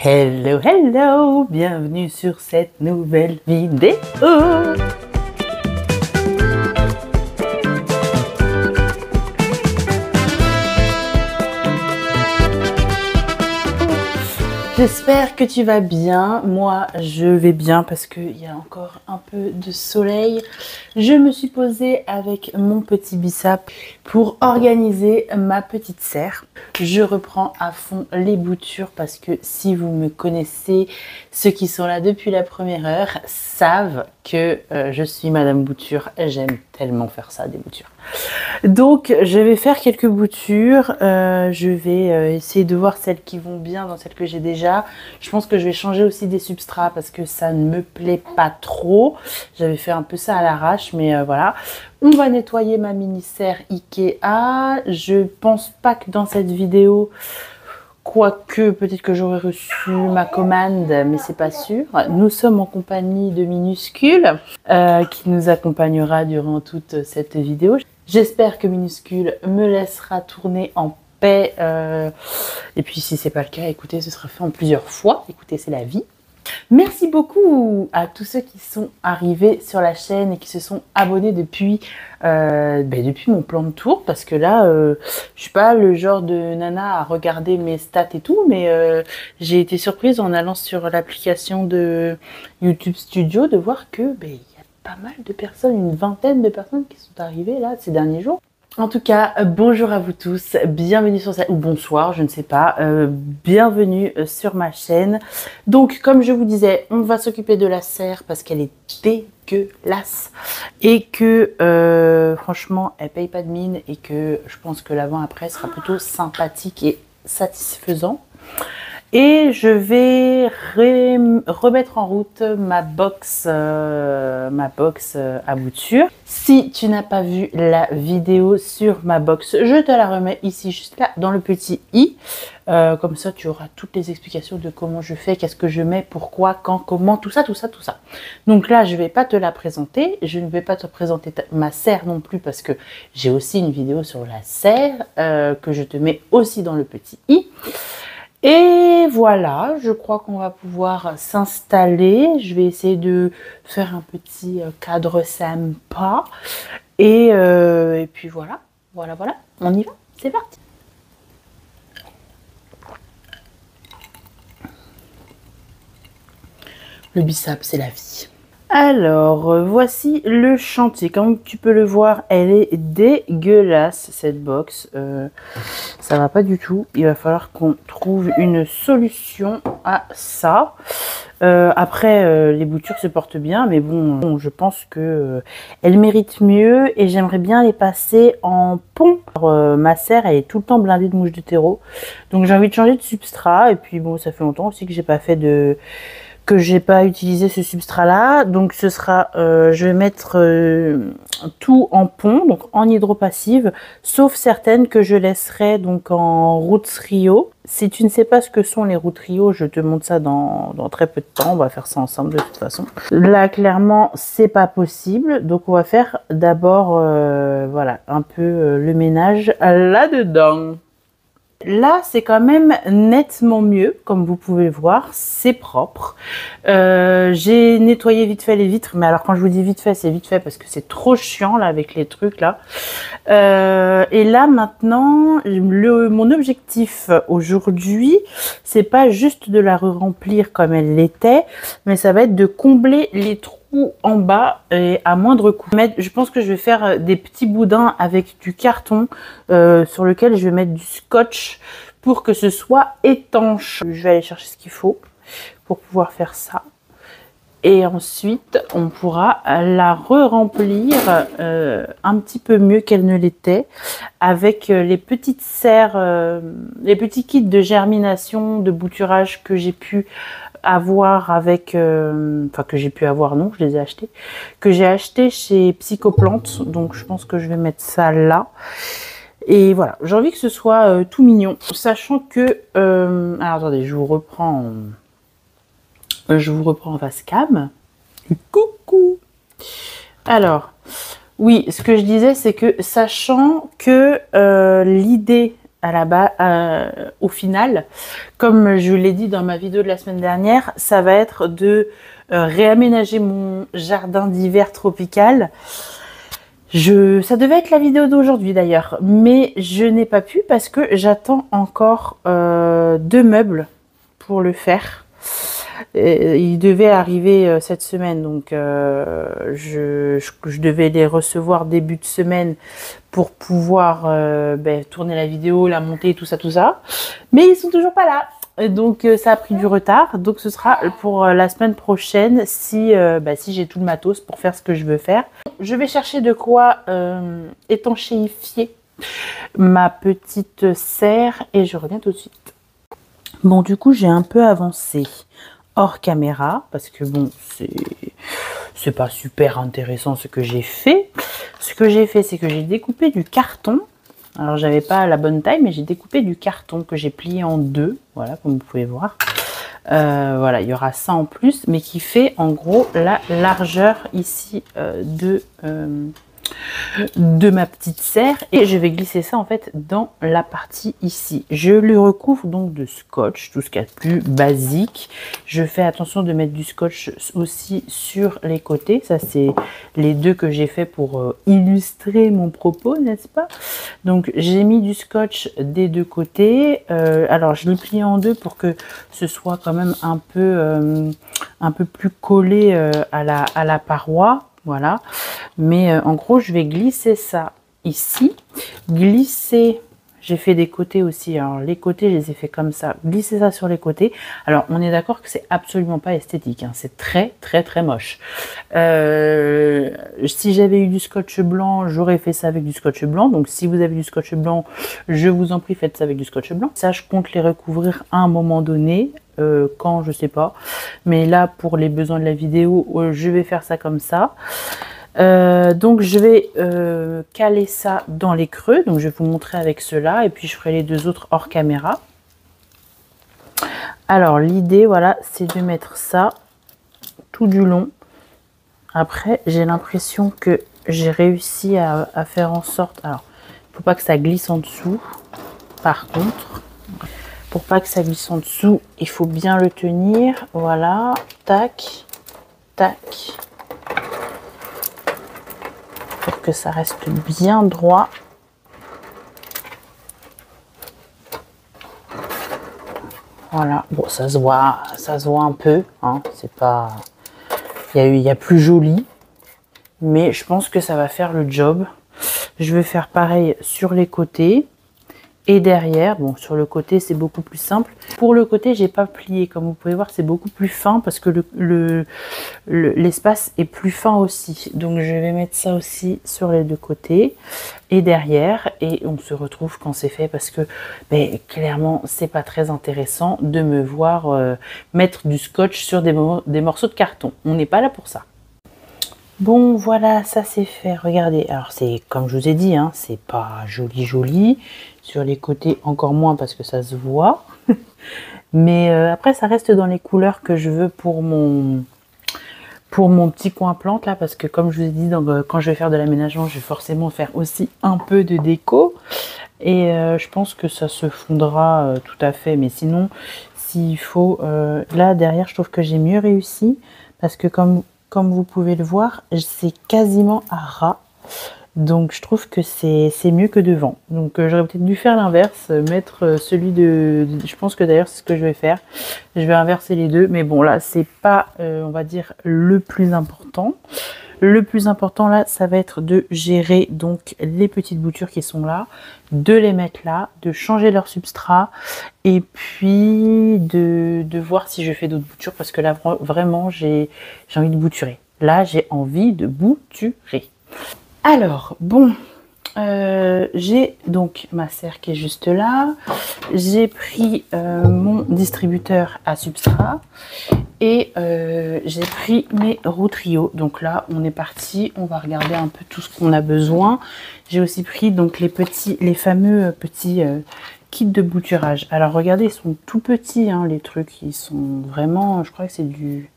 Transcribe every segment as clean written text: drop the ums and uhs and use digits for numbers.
Hello, hello, bienvenue sur cette nouvelle vidéo. J'espère que tu vas bien. Moi, je vais bien parce qu'il y a encore un peu de soleil. Je me suis posée avec mon petit bissap pour organiser ma petite serre. Je reprends à fond les boutures parce que si vous me connaissez, ceux qui sont là depuis la première heure savent que je suis Madame Bouture. J'aime tellement faire ça, des boutures. Donc, je vais faire quelques boutures. Je vais essayer de voir celles qui vont bien dans celles que j'ai déjà. Je pense que je vais changer aussi des substrats parce que ça ne me plaît pas trop. J'avais fait un peu ça à l'arrache, mais voilà. On va nettoyer ma mini serre Ikea. Je pense pas que dans cette vidéo, quoique peut-être que j'aurais reçu ma commande, mais c'est pas sûr. Nous sommes en compagnie de Minuscule qui nous accompagnera durant toute cette vidéo. J'espère que Minuscule me laissera tourner en paix. Et puis si c'est pas le cas, écoutez, ce sera fait en plusieurs fois. Écoutez, c'est la vie. Merci beaucoup à tous ceux qui sont arrivés sur la chaîne et qui se sont abonnés depuis mon plan de tour. Parce que là, je suis pas le genre de nana à regarder mes stats et tout, mais j'ai été surprise en allant sur l'application de YouTube Studio de voir que y a pas mal de personnes, une vingtaine de personnes qui sont arrivées là ces derniers jours. En tout cas, bonjour à vous tous, bienvenue sur cette... ou bonsoir, je ne sais pas, bienvenue sur ma chaîne. Donc, comme je vous disais, on va s'occuper de la serre parce qu'elle est dégueulasse et que, franchement, elle paye pas de mine et que je pense que l'avant-après sera plutôt sympathique et satisfaisant. Et je vais remettre en route ma box à boutures. Si tu n'as pas vu la vidéo sur ma box, je te la remets ici, juste là, dans le petit i. Comme ça, tu auras toutes les explications de comment je fais, qu'est-ce que je mets, pourquoi, quand, comment, tout ça. Donc là, je ne vais pas te la présenter. Je ne vais pas te présenter ma serre non plus parce que j'ai aussi une vidéo sur la serre que je te mets aussi dans le petit i. Et voilà, je crois qu'on va pouvoir s'installer. Je vais essayer de faire un petit cadre sympa. Et puis voilà, on y va, c'est parti. Le bissap, c'est la vie. Alors, voici le chantier. Comme tu peux le voir, elle est dégueulasse, cette box. Ça va pas du tout. Il va falloir qu'on trouve une solution à ça. Après, les boutures se portent bien, mais bon, je pense que elles méritent mieux et j'aimerais bien les passer en pont. Alors, ma serre, elle est tout le temps blindée de mouches de terreau. Donc, j'ai envie de changer de substrat. Et puis, bon, ça fait longtemps aussi que j'ai pas utilisé ce substrat là, donc ce sera je vais mettre tout en pont, donc en hydropassive, sauf certaines que je laisserai donc en Roots Rio. Si tu ne sais pas ce que sont les Roots Rio, je te montre ça dans très peu de temps. On va faire ça ensemble de toute façon. Là clairement c'est pas possible, donc on va faire d'abord voilà un peu le ménage là-dedans. Là, c'est quand même nettement mieux, comme vous pouvez le voir, c'est propre. J'ai nettoyé vite fait les vitres, mais alors quand je vous dis vite fait, c'est vite fait parce que c'est trop chiant là avec les trucs là. Et là maintenant, mon objectif aujourd'hui, c'est pas juste de la remplir comme elle l'était, mais ça va être de combler les trous en bas et à moindre coût. Je pense que je vais faire des petits boudins avec du carton sur lequel je vais mettre du scotch pour que ce soit étanche. Je vais aller chercher ce qu'il faut pour pouvoir faire ça. Et ensuite, on pourra la re-remplir un petit peu mieux qu'elle ne l'était avec les petites serres, les petits kits de germination, de bouturage que j'ai pu avoir avec, enfin que j'ai pu avoir, non, je les ai achetés, que j'ai acheté chez Psychoplante. Donc je pense que je vais mettre ça là. Et voilà, j'ai envie que ce soit tout mignon, sachant que, alors attendez, je vous reprends en face cam. Coucou. Alors, oui, ce que je disais, c'est que sachant que l'idée à la base, au final, comme je l'ai dit dans ma vidéo de la semaine dernière, ça va être de réaménager mon jardin d'hiver tropical. Ça devait être la vidéo d'aujourd'hui d'ailleurs, mais je n'ai pas pu parce que j'attends encore 2 meubles pour le faire. Il devait arriver cette semaine, donc je devais les recevoir début de semaine pour pouvoir tourner la vidéo, la monter, tout ça. Mais ils sont toujours pas là. Donc ça a pris du retard. Donc ce sera pour la semaine prochaine si j'ai tout le matos pour faire ce que je veux faire. Je vais chercher de quoi étanchéifier ma petite serre et je reviens tout de suite. Bon, du coup, j'ai un peu avancé hors caméra parce que bon, c'est pas super intéressant ce que j'ai fait. Ce que j'ai fait, c'est que j'ai découpé du carton. Alors, j'avais pas la bonne taille, mais j'ai découpé du carton que j'ai plié en 2. Voilà, comme vous pouvez voir. Voilà, il y aura ça en plus, mais qui fait en gros la largeur ici de ma petite serre, et je vais glisser ça en fait dans la partie ici. Je le recouvre donc de scotch, tout ce qu'il y a de plus basique. Je fais attention de mettre du scotch aussi sur les côtés. Ça, c'est les 2 que j'ai fait pour illustrer mon propos, n'est-ce pas? Donc j'ai mis du scotch des 2 côtés. Alors je l'ai plié en 2 pour que ce soit quand même un peu plus collé à la paroi. Voilà, mais en gros je vais glisser ça ici, j'ai fait des côtés aussi, alors les côtés je les ai fait comme ça, glisser ça sur les côtés. Alors on est d'accord que c'est absolument pas esthétique, hein. C'est très moche. Si j'avais eu du scotch blanc, j'aurais fait ça avec du scotch blanc, donc si vous avez du scotch blanc, je vous en prie, faites ça avec du scotch blanc. Ça, je compte les recouvrir à un moment donné, quand je sais pas, mais là pour les besoins de la vidéo, je vais faire ça comme ça. Donc je vais caler ça dans les creux, donc je vais vous montrer avec cela et puis je ferai les 2 autres hors caméra. Alors l'idée, voilà, c'est de mettre ça tout du long. Après j'ai l'impression que j'ai réussi à faire en sorte, alors il ne faut pas que ça glisse en dessous, par contre pour pas que ça glisse en dessous, il faut bien le tenir. Voilà, tac, tac. Pour que ça reste bien droit. Voilà, bon, ça se voit un peu, hein. C'est pas, il y a plus joli, mais je pense que ça va faire le job. Je vais faire pareil sur les côtés. Et derrière, bon, sur le côté, c'est beaucoup plus simple. Pour le côté, j'ai pas plié. Comme vous pouvez voir, c'est beaucoup plus fin parce que l'espace est plus fin aussi. Donc, je vais mettre ça aussi sur les 2 côtés et derrière. Et on se retrouve quand c'est fait parce que, clairement, c'est pas très intéressant de me voir mettre du scotch sur des morceaux de carton. On n'est pas là pour ça. Bon, voilà, ça c'est fait. Regardez, alors c'est comme je vous ai dit, hein, c'est pas joli. Sur les côtés, encore moins parce que ça se voit. Mais après, ça reste dans les couleurs que je veux pour mon petit coin plante là. Parce que comme je vous ai dit, quand je vais faire de l'aménagement, je vais forcément faire aussi un peu de déco. Et je pense que ça se fondra tout à fait. Mais sinon, s'il faut... là, derrière, je trouve que j'ai mieux réussi. Parce que comme vous pouvez le voir, c'est quasiment à ras. Donc je trouve que c'est mieux que devant. Donc j'aurais peut-être dû faire l'inverse, mettre celui de... Je pense que d'ailleurs c'est ce que je vais faire. Je vais inverser les 2. Mais bon là c'est pas, on va dire, le plus important. Le plus important là, ça va être de gérer donc les petites boutures qui sont là, de les mettre là, de changer leur substrat et puis de voir si je fais d'autres boutures parce que là vraiment j'ai envie de bouturer. Là j'ai envie de bouturer. Alors bon, j'ai donc ma serre qui est juste là. J'ai pris mon distributeur à substrat et j'ai pris mes roues trio. Donc là, on est parti. On va regarder un peu tout ce qu'on a besoin. J'ai aussi pris donc les fameux petits kits de bouturage. Alors regardez, ils sont tout petits, hein, les trucs. Ils sont vraiment, je crois que c'est du...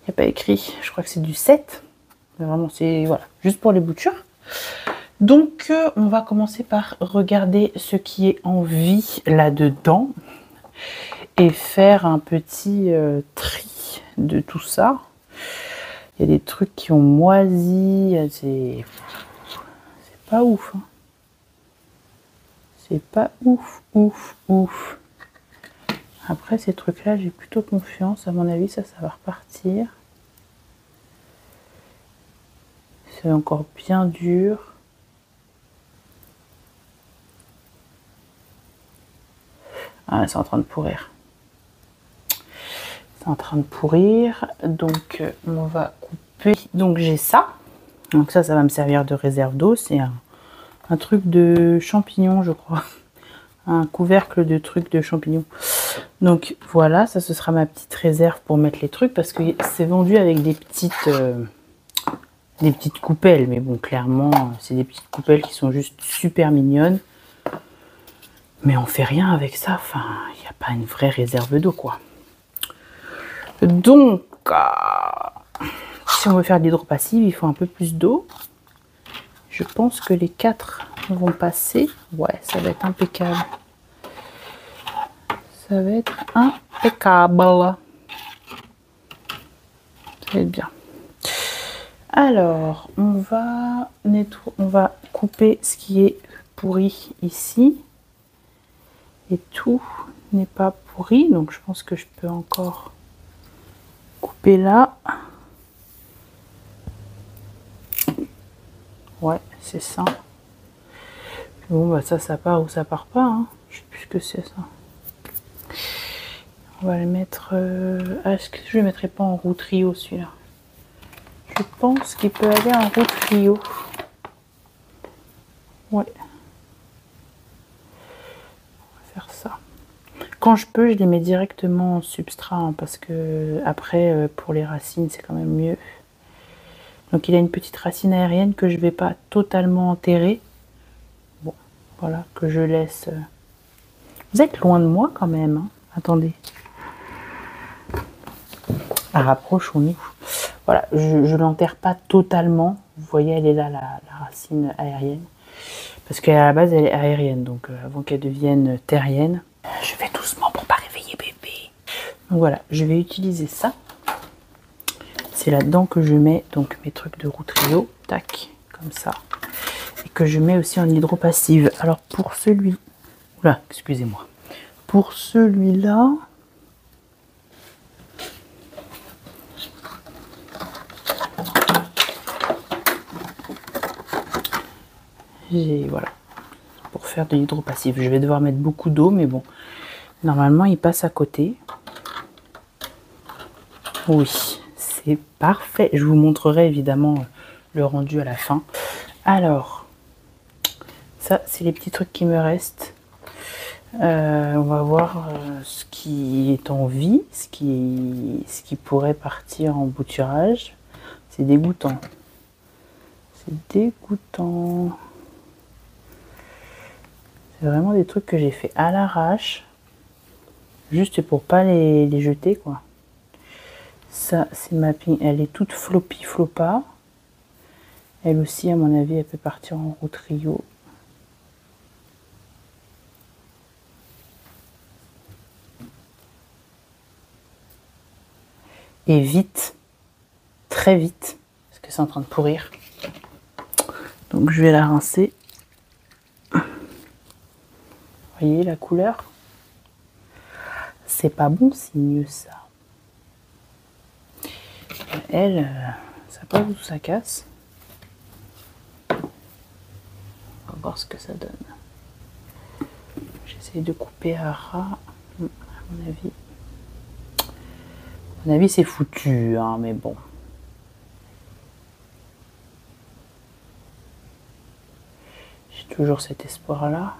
Il n'y a pas écrit. Je crois que c'est du 7. Vraiment, c'est voilà, juste pour les boutures. Donc, on va commencer par regarder ce qui est en vie là-dedans et faire un petit tri de tout ça. Il y a des trucs qui ont moisi, c'est pas ouf. Hein. C'est pas ouf, ouf, ouf. Après, ces trucs-là, j'ai plutôt confiance. À mon avis, ça va repartir. C'est encore bien dur. Ah, c'est en train de pourrir. C'est en train de pourrir. Donc, on va couper. Donc, j'ai ça. Donc, ça va me servir de réserve d'eau. C'est un truc de champignon, je crois. Un couvercle de trucs de champignons. Donc, voilà. Ça, ce sera ma petite réserve pour mettre les trucs. Parce que c'est vendu avec des petites coupelles. Mais bon, clairement, c'est des petites coupelles qui sont juste super mignonnes. Mais on fait rien avec ça. Enfin, il n'y a pas une vraie réserve d'eau, quoi. Donc, si on veut faire de l'hydropassive, il faut un peu plus d'eau. Je pense que les 4 vont passer. Ouais, ça va être impeccable. Ça va être impeccable. Ça va être bien. Alors, on va couper ce qui est pourri ici. Et tout n'est pas pourri. Donc, je pense que je peux encore couper là. Ouais, c'est ça. Bon, bah ça part ou ça part pas. Hein. Je sais plus ce que c'est ça. On va le mettre... est-ce que je ne le mettrai pas en roue trio celui-là? Je pense qu'il peut aller en roue trio. Ouais. On va faire ça. Quand je peux, je les mets directement en substrat. Hein, parce que après, pour les racines, c'est quand même mieux. Donc il a une petite racine aérienne que je ne vais pas totalement enterrer. Bon, voilà, que je laisse... Vous êtes loin de moi quand même. Hein. Attendez. Rapprochons-nous. Voilà, je ne l'enterre pas totalement. Vous voyez, elle est là, la racine aérienne. Parce qu'à la base, elle est aérienne. Donc avant qu'elle devienne terrienne. Je vais doucement pour pas réveiller bébé. Donc voilà, je vais utiliser ça. C'est là-dedans que je mets donc mes trucs de roue trio. Tac, comme ça. Et que je mets aussi en hydropassive. Alors pour celui... Oula, excusez-moi. Pour celui-là... Voilà, pour faire de l'hydropassif. Je vais devoir mettre beaucoup d'eau, mais bon, normalement, il passe à côté. Oui, c'est parfait. Je vous montrerai évidemment le rendu à la fin. Alors, ça, c'est les petits trucs qui me restent. On va voir ce qui est en vie, ce qui pourrait partir en bouturage. C'est dégoûtant. C'est dégoûtant. C'est vraiment des trucs que j'ai fait à l'arrache. Juste pour pas les jeter, quoi. Ça, c'est ma ping. Elle est toute floppy floppa. Elle aussi, à mon avis, elle peut partir en roue trio. Et vite. Très vite. Parce que c'est en train de pourrir. Donc, je vais la rincer. Vous voyez la couleur? C'est pas bon signe, ça. Elle, ça passe ou ça casse. On va voir ce que ça donne. J'essaie de couper à ras. À mon avis, c'est foutu, hein, mais bon. J'ai toujours cet espoir-là.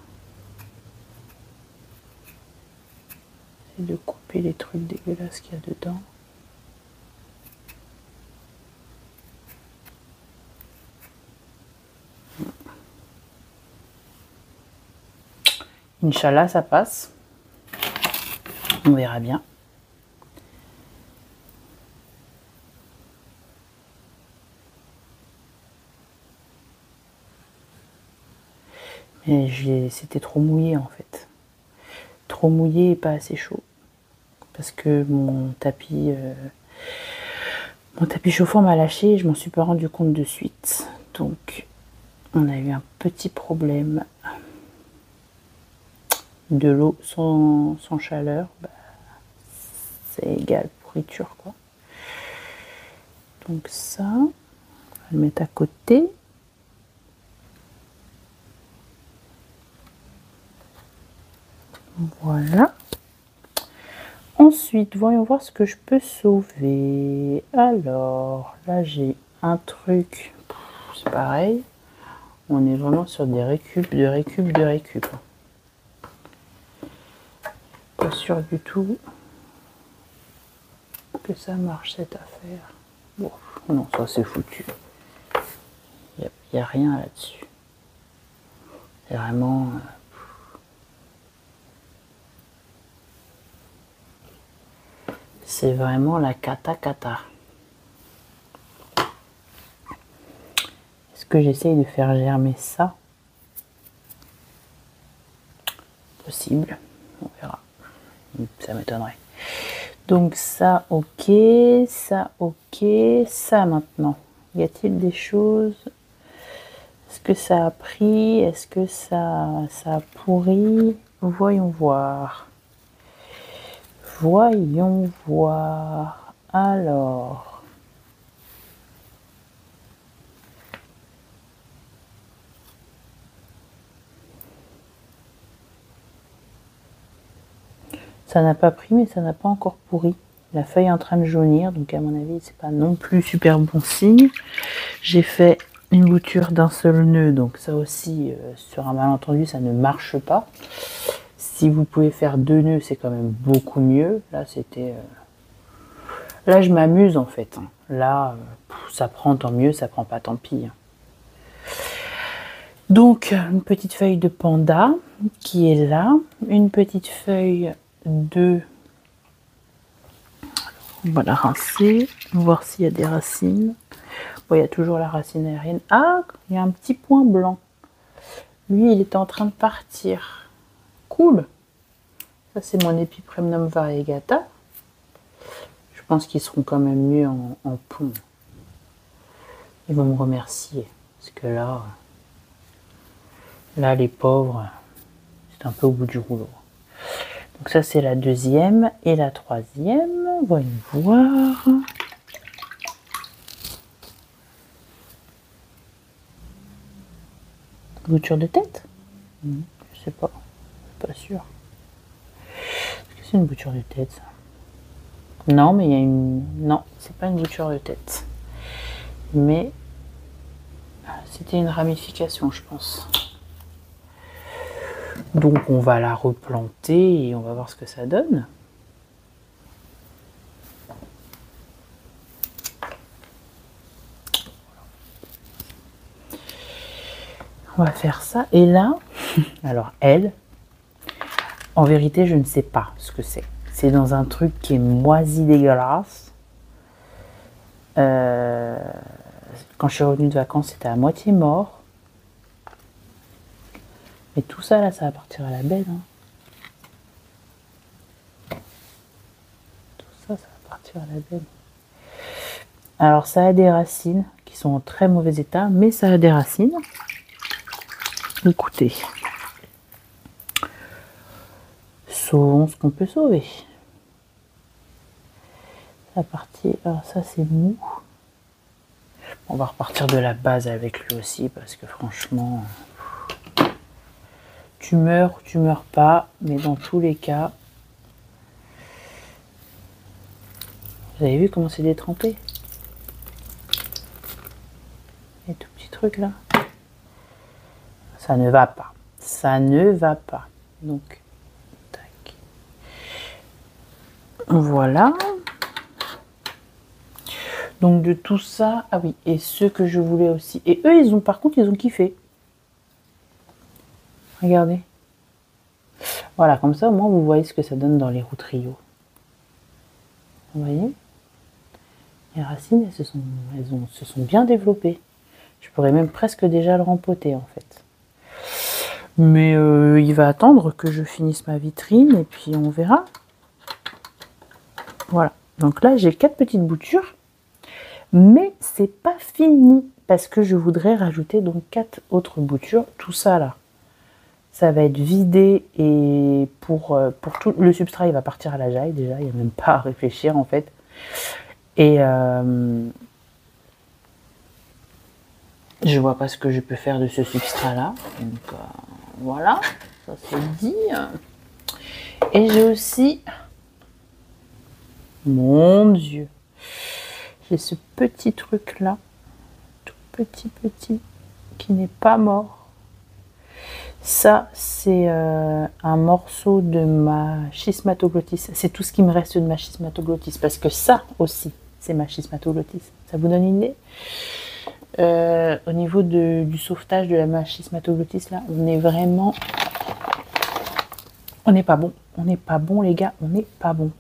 C'est de couper les trucs dégueulasses qu'il y a dedans. Inch'Allah, ça passe. On verra bien. Mais c'était trop mouillé en fait. Trop mouillé et pas assez chaud. Parce que mon tapis chauffant m'a lâché et je m'en suis pas rendu compte de suite. Donc on a eu un petit problème. De l'eau sans chaleur, bah, c'est égal pourriture quoi. Donc ça, on va le mettre à côté. Voilà. Ensuite, voyons voir ce que je peux sauver. Alors, là j'ai un truc, c'est pareil. On est vraiment sur des récup, de récup, de récup. Pas sûr du tout que ça marche cette affaire. Bon, non, ça c'est foutu. Il n'y a rien là-dessus. C'est vraiment... c'est vraiment la cata. Est-ce que j'essaye de faire germer ça? Possible, on verra. Ça m'étonnerait. Donc ça, ok, ça, ok, ça maintenant. Y a-t-il des choses? Est-ce que ça a pris? Est-ce que ça a pourri? Voyons voir. Voyons voir. Alors. Ça n'a pas pris, mais ça n'a pas encore pourri. La feuille est en train de jaunir, donc à mon avis, c'est pas non plus super bon signe. J'ai fait une bouture d'un seul nœud, donc ça aussi, sur un malentendu, ça ne marche pas. Si vous pouvez faire 2 nœuds, c'est quand même beaucoup mieux. Là, c'était... Là, je m'amuse en fait. Là, ça prend, tant mieux, ça prend pas, tant pis. Donc, une petite feuille de panda qui est là. Une petite feuille de... On va la rincer, voir s'il y a des racines. Bon, il y a toujours la racine aérienne. Ah, il y a un petit point blanc. Lui, il est en train de partir. Cool. Ça, c'est mon Epipremnum variegata. Je pense qu'ils seront quand même mieux en pont. Ils vont me remercier. Parce que là, les pauvres, c'est un peu au bout du rouleau. Donc ça, c'est la deuxième. Et la troisième, voyons voir. Bouture de tête? Je sais pas. Pas sûr. Est-ce que c'est une bouture de tête, ça? Non, mais il y a une... Non, c'est pas une bouture de tête. Mais c'était une ramification, je pense. Donc on va la replanter et on va voir ce que ça donne. On va faire ça. Et là, alors elle, en vérité, je ne sais pas ce que c'est. C'est dans un truc qui est moisi dégueulasse. Quand je suis revenue de vacances, c'était à moitié mort. Mais tout ça, là, ça va partir à la benne. Hein. Tout ça, ça va partir à la benne. Alors, ça a des racines qui sont en très mauvais état, mais ça a des racines. Écoutez. Sauvons ce qu'on peut sauver. La partie... Alors, ça, c'est mou. On va repartir de la base avec lui aussi, parce que franchement... Tu meurs ou tu meurs pas, mais dans tous les cas... Vous avez vu comment c'est détrempé? Les tout petits trucs là. Ça ne va pas. Ça ne va pas. Donc, tac. Voilà. Donc de tout ça... Ah oui, et ceux que je voulais aussi... Et eux, ils ont, par contre, ils ont kiffé. Regardez. Voilà, comme ça, au moins, vous voyez ce que ça donne dans les roues trio. Vous voyez? Les racines, elles se sont bien développées. Je pourrais même presque déjà le rempoter, en fait. Mais il va attendre que je finisse ma vitrine et puis on verra. Voilà. Donc là, j'ai 4 petites boutures. Mais c'est pas fini parce que je voudrais rajouter donc 4 autres boutures. Tout ça là, ça va être vidé et pour tout le substrat, il va partir à la jaille déjà. Il n'y a même pas à réfléchir en fait. Et je vois pas ce que je peux faire de ce substrat là. Donc voilà, ça c'est dit. Et j'ai aussi, mon Dieu, j'ai ce petit truc là, tout petit, qui n'est pas mort. Ça, c'est un morceau de ma schismatoglottis. C'est tout ce qui me reste de ma schismatoglottis. Parce que ça aussi, c'est ma schismatoglottis. Ça vous donne une idée? Au niveau du sauvetage de ma schismatoglottis, là, on est vraiment... On n'est pas bon. On n'est pas bon, les gars. On n'est pas bon.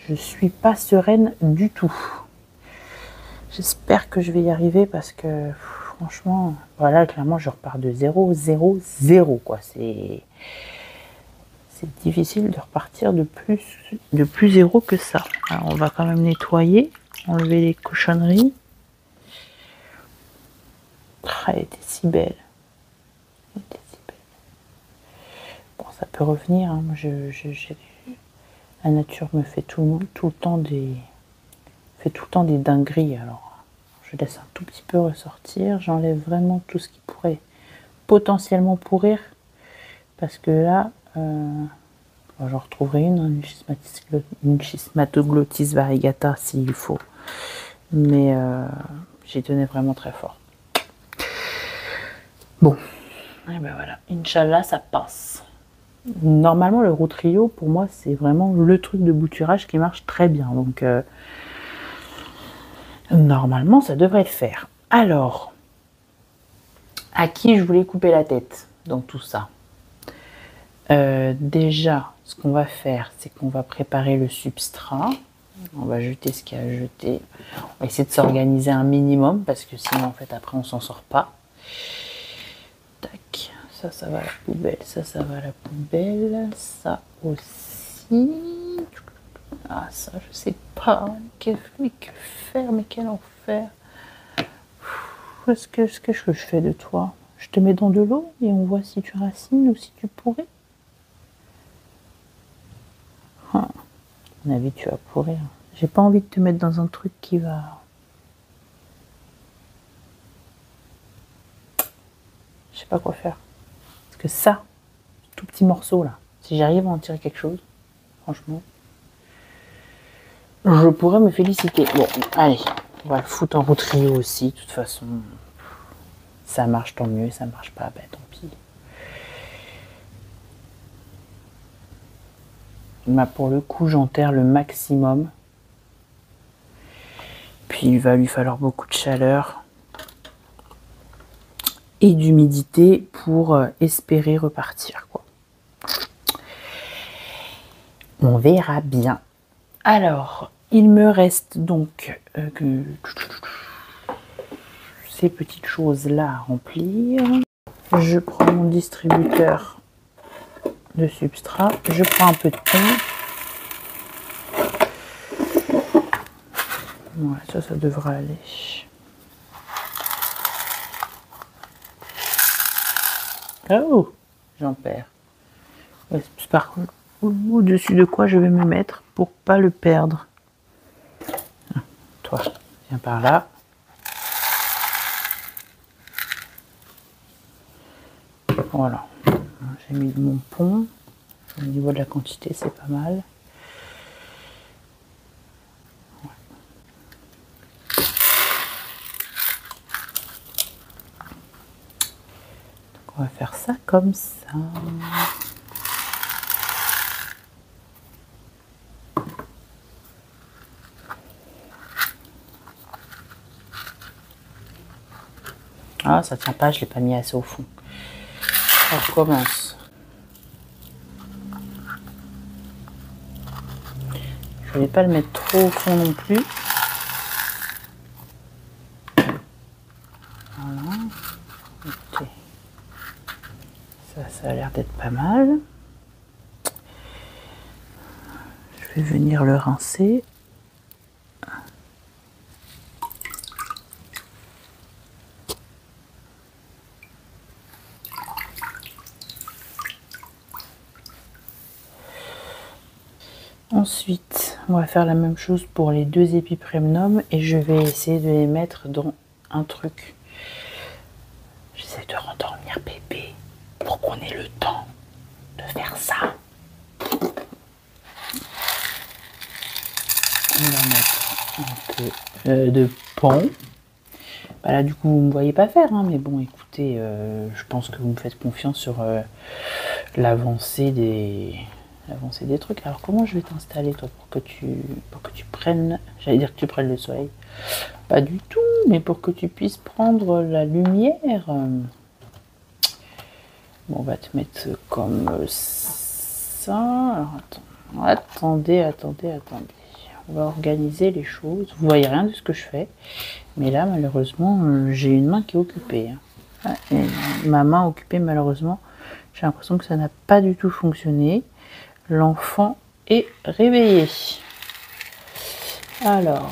Je suis pas sereine du tout. J'espère que je vais y arriver parce que... Franchement, voilà, clairement, je repars de 0, 0, 0, quoi. C'est difficile de repartir de plus 0 que ça. Alors, on va quand même nettoyer, enlever les cochonneries. Ah, elle était si belle. Elle était si belle. Bon, ça peut revenir. Hein. La nature me fait tout le temps des dingueries, alors. Je laisse un tout petit peu ressortir. J'enlève vraiment tout ce qui pourrait potentiellement pourrir. Parce que là, j'en retrouverai une schismatoglottis variegata s'il faut. Mais j'y tenais vraiment très fort. Bon, et ben voilà. Inch'Allah, ça passe. Normalement, le roux trio, pour moi, c'est vraiment le truc de bouturage qui marche très bien. Donc... normalement, ça devrait le faire. Alors, à qui je voulais couper la tête dans tout ça? Déjà, ce qu'on va faire, c'est qu'on va préparer le substrat. On va jeter ce qu'il y a à jeter. On va essayer de s'organiser un minimum, parce que sinon, en fait, après, on s'en sort pas. Tac, ça va à la poubelle. Ça va à la poubelle. Ça aussi. Ah, ça, je sais pas. Mais que faire? Mais quel enfer. Qu'est-ce que je fais de toi? Je te mets dans de l'eau et on voit si tu racines ou si tu pourrais. À mon avis, tu vas pourrir. J'ai pas envie de te mettre dans un truc qui va... Je sais pas quoi faire. Parce que ça, tout petit morceau là, si j'arrive à en tirer quelque chose, franchement... je pourrais me féliciter. Bon, allez, on va le foutre en roue trio aussi. De toute façon, ça marche, tant mieux. Ça marche pas, ben tant pis. Bah, pour le coup, j'enterre le maximum. Puis il va lui falloir beaucoup de chaleur et d'humidité pour espérer repartir, quoi. On verra bien. Alors, il me reste donc ces petites choses-là à remplir. Je prends mon distributeur de substrat. Je prends un peu de thon. Ouais, ça devrait aller. Oh, j'en perds. Par contre, au-dessus de quoi je vais me mettre pour pas le perdre. Toi, viens par là. Voilà. J'ai mis mon pont. Au niveau de la quantité, c'est pas mal. Ouais. Donc on va faire ça comme ça. Ah, ça tient pas, je l'ai pas mis assez au fond. On recommence. Je vais pas le mettre trop au fond non plus. Voilà. Okay. Ça ça a l'air d'être pas mal. Je vais venir le rincer. Ensuite, on va faire la même chose pour les deux épiprémnum et je vais essayer de les mettre dans un truc. J'essaie de rendormir bébé pour qu'on ait le temps de faire ça. On va mettre un peu de pan. Bah là, du coup, vous ne me voyez pas faire, hein, mais bon, écoutez, je pense que vous me faites confiance sur l'avancée des trucs. Alors, comment je vais t'installer, toi, pour que tu prennes, j'allais dire que tu prennes le soleil. Pas du tout, mais pour que tu puisses prendre la lumière. Bon, on va te mettre comme ça. Alors, attendez. On va organiser les choses. Vous voyez rien de ce que je fais. Mais là, malheureusement, j'ai une main qui est occupée. Hein. Et ma main occupée, malheureusement, j'ai l'impression que ça n'a pas du tout fonctionné. L'enfant est réveillé. Alors,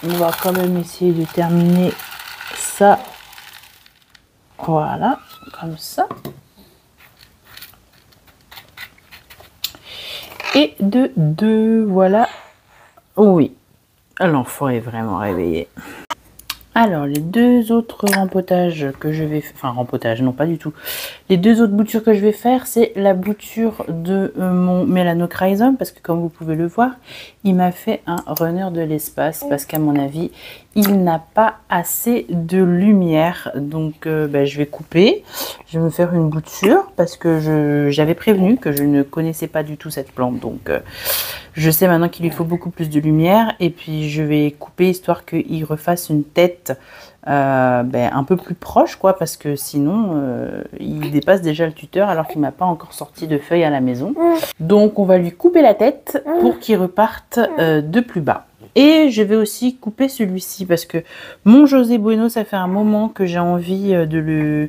on va quand même essayer de terminer ça. Voilà, comme ça. Et de deux, voilà. Oh oui, l'enfant est vraiment réveillé. Alors, les deux autres rempotages que je vais... Enfin, rempotage, non, pas du tout. Les deux autres boutures que je vais faire, c'est la bouture de mon Melanochrysum, parce que comme vous pouvez le voir, il m'a fait un runner de l'espace, parce qu'à mon avis, il n'a pas assez de lumière. Donc, je vais couper. Je vais me faire une bouture, parce que j'avais prévenu que je ne connaissais pas du tout cette plante. Donc, je sais maintenant qu'il lui faut beaucoup plus de lumière. Et puis, je vais couper, histoire qu'il refasse une tête un peu plus proche, quoi, parce que sinon il dépasse déjà le tuteur alors qu'il m'a pas encore sorti de feuilles à la maison. Donc on va lui couper la tête pour qu'il reparte de plus bas. Et je vais aussi couper celui-ci parce que mon José Bueno, ça fait un moment que j'ai envie de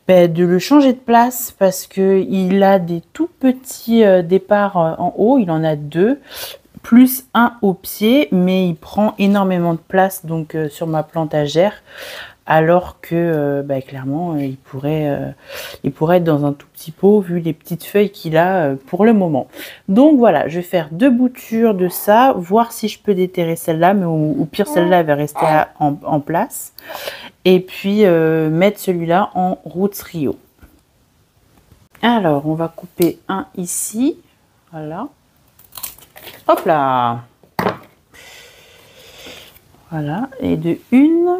le changer de place parce que il a des tout petits départs en haut, il en a deux. Plus un au pied, mais il prend énormément de place donc sur ma plantagère, alors que clairement il pourrait être dans un tout petit pot vu les petites feuilles qu'il a pour le moment. Donc voilà, je vais faire deux boutures de ça, voir si je peux déterrer celle-là, mais au pire celle-là va rester en place, et puis mettre celui-là en Roots Rio. Alors on va couper un ici, voilà. Hop là, voilà, et de une,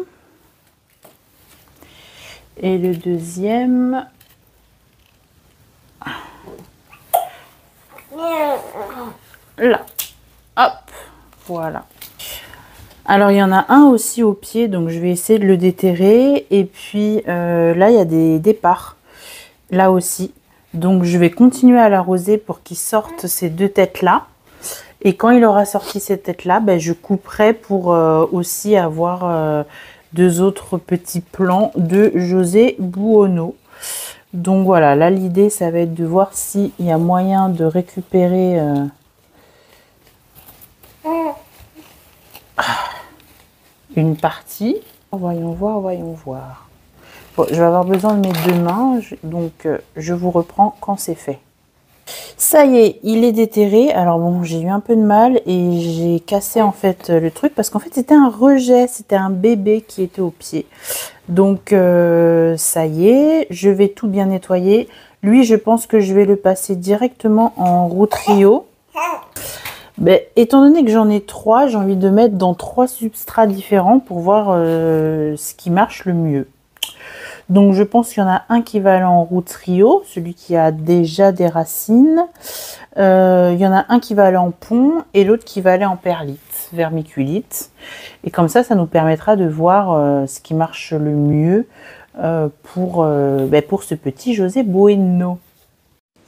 et le deuxième, là, hop, voilà. Alors il y en a un aussi au pied, donc je vais essayer de le déterrer, et puis là il y a des départs, là aussi, donc je vais continuer à l'arroser pour qu'il sorte ces deux têtes là. Et quand il aura sorti cette tête-là, je couperai pour aussi avoir deux autres petits plants de José Bueno. Donc voilà, là l'idée, ça va être de voir s'il y a moyen de récupérer une partie. Voyons voir. Bon, je vais avoir besoin de mes deux mains, donc je vous reprends quand c'est fait. Ça y est, il est déterré. Alors bon, j'ai eu un peu de mal et j'ai cassé en fait le truc parce qu'en fait c'était un rejet, c'était un bébé qui était au pied. Donc ça y est, je vais tout bien nettoyer. Lui, je pense que je vais le passer directement en Roots Rio. Étant donné que j'en ai trois, j'ai envie de mettre dans trois substrats différents pour voir ce qui marche le mieux. Donc je pense qu'il y en a un qui va aller en Roots Rio, celui qui a déjà des racines. Il y en a un qui va aller en pont et l'autre qui va aller en perlite, vermiculite. Et comme ça nous permettra de voir ce qui marche le mieux pour ce petit José Bueno.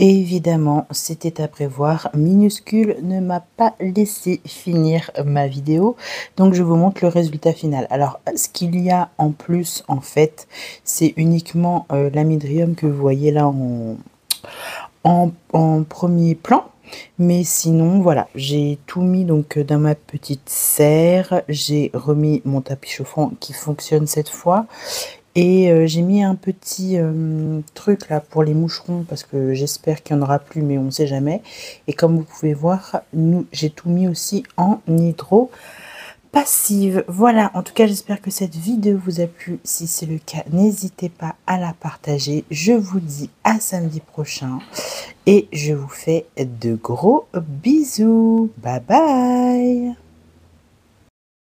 Évidemment, c'était à prévoir. Minuscule ne m'a pas laissé finir ma vidéo, donc je vous montre le résultat final. Alors, ce qu'il y a en plus, en fait, c'est uniquement l'amydrium que vous voyez là en premier plan. Mais sinon, voilà, j'ai tout mis donc dans ma petite serre. J'ai remis mon tapis chauffant qui fonctionne cette fois. Et j'ai mis un petit truc là pour les moucherons parce que j'espère qu'il n'y en aura plus, mais on ne sait jamais. Et comme vous pouvez voir, j'ai tout mis aussi en hydro passive. Voilà, en tout cas, j'espère que cette vidéo vous a plu. Si c'est le cas, n'hésitez pas à la partager. Je vous dis à samedi prochain et je vous fais de gros bisous. Bye bye.